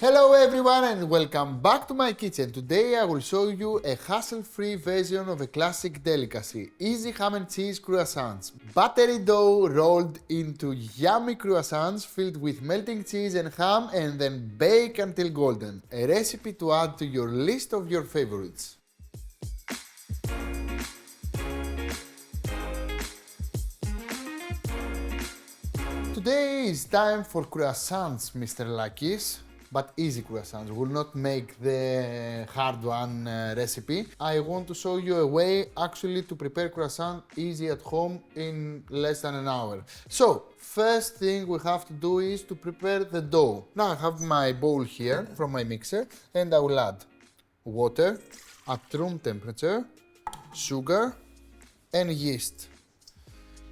Hello everyone and welcome back to my kitchen. Today I will show you a hassle-free version of a classic delicacy, easy ham and cheese croissants. Buttery dough rolled into yummy croissants filled with melting cheese and ham and then bake until golden. A recipe to add to your list of your favorites. Today is time for croissants, Mr. Lakis. But easy croissants. We'll not make the hard one recipe. I want to show you a way actually to prepare croissant easy at home in less than an hour. So, first thing we have to do is to prepare the dough. Now I have my bowl here from my mixer and I will add water at room temperature, sugar and yeast.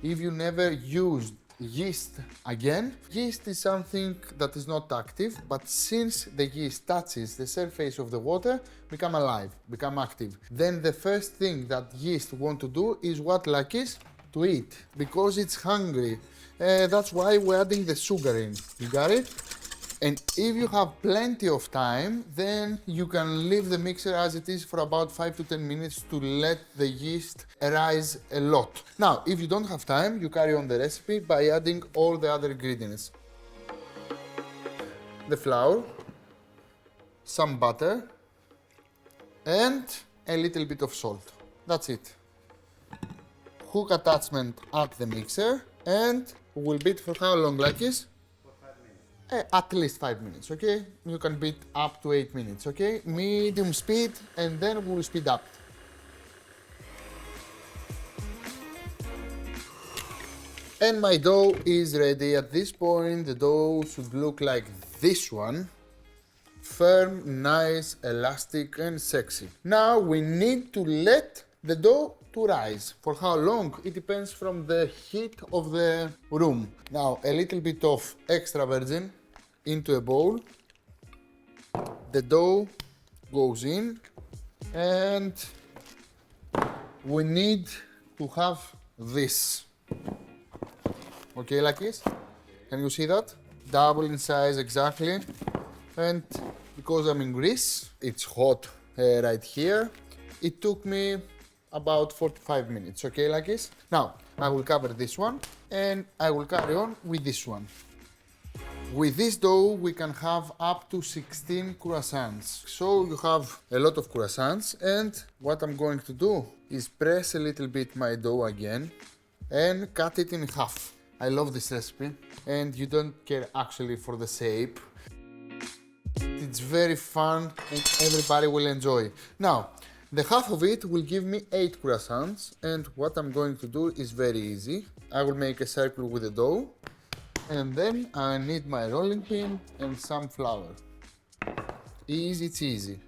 If you never used yeast again, yeast is something that is not active, but since the yeast touches the surface of the water, become alive, become active. Then the first thing that yeast want to do is what, Lakis? To eat, because it's hungry. That's why we're adding the sugar in. You got it? And if you have plenty of time, then you can leave the mixer as it is for about 5 to 10 minutes to let the yeast rise a lot. Now, if you don't have time, you carry on the recipe by adding all the other ingredients. The flour, some butter, and a little bit of salt. That's it. Hook attachment at the mixer, and we'll beat for how long, like this? At least 5 minutes, okay? You can beat up to 8 minutes, okay? Medium speed, and then we'll speed up. And my dough is ready. At this point, the dough should look like this one. Firm, nice, elastic, and sexy. Now we need to let the dough to rise. For how long? It depends from the heat of the room. Now, a little bit of extra virgin into a bowl. The dough goes in and we need to have this. Okay, like this? Can you see that? Double in size exactly. And because I'm in Greece, it's hot right here. It took me about 45 minutes, okay, like this? Now, I will cover this one and I will carry on with this one. With this dough, we can have up to 16 croissants. So you have a lot of croissants, and what I'm going to do is press a little bit my dough again and cut it in half. I love this recipe, and you don't care actually for the shape. It's very fun and everybody will enjoy. Now, the half of it will give me 8 croissants, and what I'm going to do is very easy. I will make a circle with the dough, and then I need my rolling pin and some flour. Easy cheesy.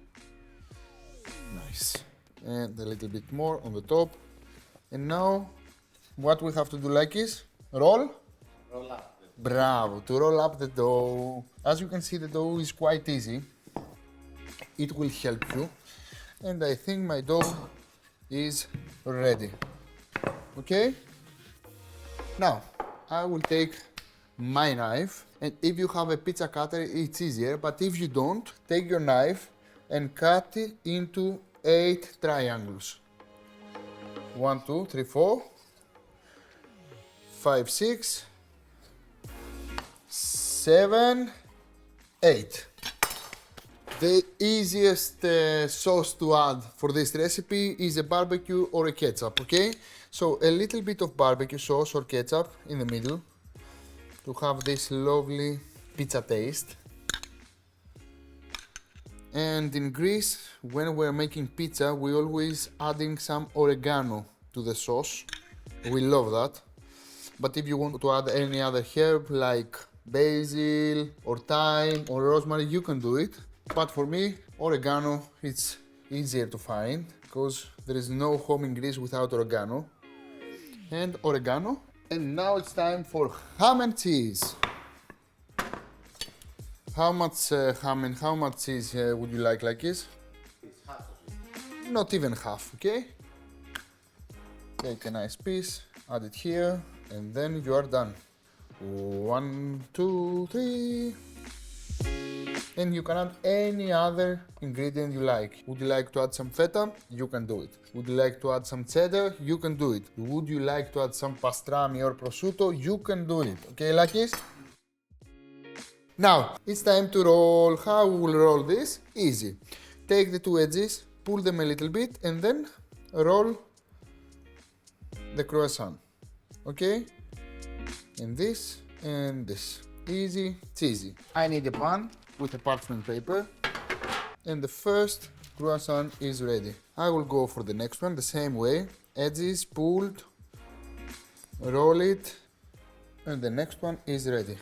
Nice. And a little bit more on the top. And now, what we have to do like this, roll? Roll up. Bravo, to roll up the dough. As you can see, the dough is quite easy. It will help you. And I think my dough is ready. Okay? Now, I will take my knife, and if you have a pizza cutter, it's easier, but if you don't, take your knife and cut it into 8 triangles. 1, 2, 3, 4, 5, 6, 7, 8. The easiest sauce to add for this recipe is a barbecue or a ketchup, okay? So a little bit of barbecue sauce or ketchup in the middle to have this lovely pizza taste. And in Greece, when we're making pizza, we always adding some oregano to the sauce. We love that. But if you want to add any other herb like basil or thyme or rosemary, you can do it. But for me, oregano, it's easier to find because there is no home in Greece without oregano. And oregano. And now it's time for ham and cheese. How much ham and how much cheese would you like this? It's half of it. Not even half, okay? Take a nice piece, add it here, and then you are done. 1, 2, 3. And you can add any other ingredient you like. Would you like to add some feta? You can do it. Would you like to add some cheddar? You can do it. Would you like to add some pastrami or prosciutto? You can do it. Okay, Lakis? Now, it's time to roll. How we will roll this? Easy. Take the two edges, pull them a little bit, and then roll the croissant. Okay? And this, and this. Easy, it's easy. I need a pan with a parchment paper, and the first croissant is ready. I will go for the next one the same way. Edges pulled, roll it, and the next one is ready.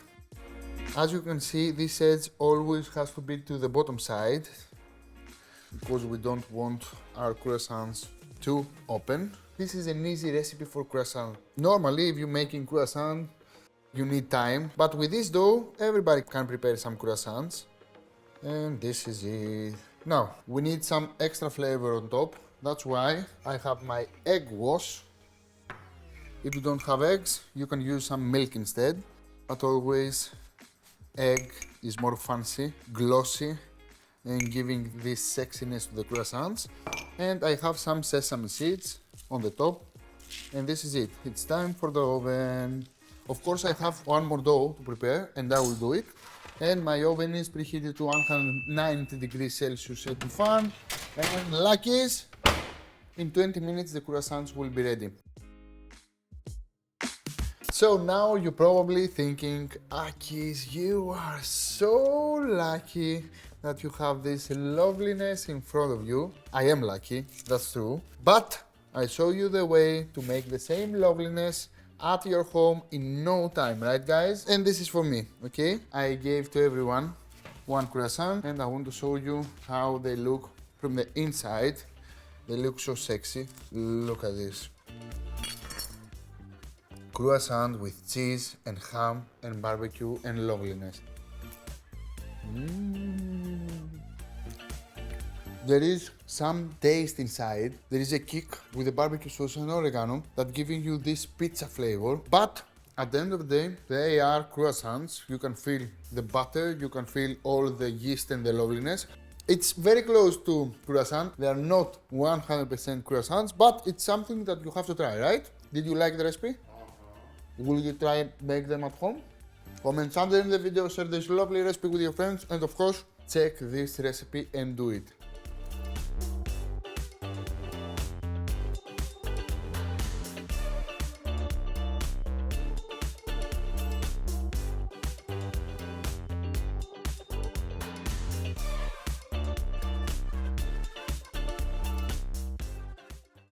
As you can see, this edge always has to be to the bottom side because we don't want our croissants to open. This is an easy recipe for croissant. Normally, if you're making croissant, you need time, but with this dough, everybody can prepare some croissants. And this is it. Now, we need some extra flavor on top. That's why I have my egg wash. If you don't have eggs, you can use some milk instead. But always, egg is more fancy, glossy, and giving this sexiness to the croissants. And I have some sesame seeds on the top. And this is it. It's time for the oven. Of course, I have one more dough to prepare, and I will do it. And my oven is preheated to 190 degrees Celsius set to fan. And Lakis, in 20 minutes the croissants will be ready. So now you're probably thinking, Akis, you are so lucky that you have this loveliness in front of you. I am lucky, that's true. But I show you the way to make the same loveliness at your home in no time, right guys? And this is for me, okay? I gave to everyone one croissant and I want to show you how they look from the inside. They look so sexy. Look at this. Croissant with cheese and ham and barbecue and loveliness. There is some taste inside. There is a kick with the barbecue sauce and oregano that giving you this pizza flavor. But at the end of the day, they are croissants. You can feel the butter, you can feel all the yeast and the loveliness. It's very close to croissant. They are not 100% croissants, but it's something that you have to try, right? Did you like the recipe? Will you try and make them at home? Comment under in the video, share this lovely recipe with your friends, and of course, check this recipe and do it.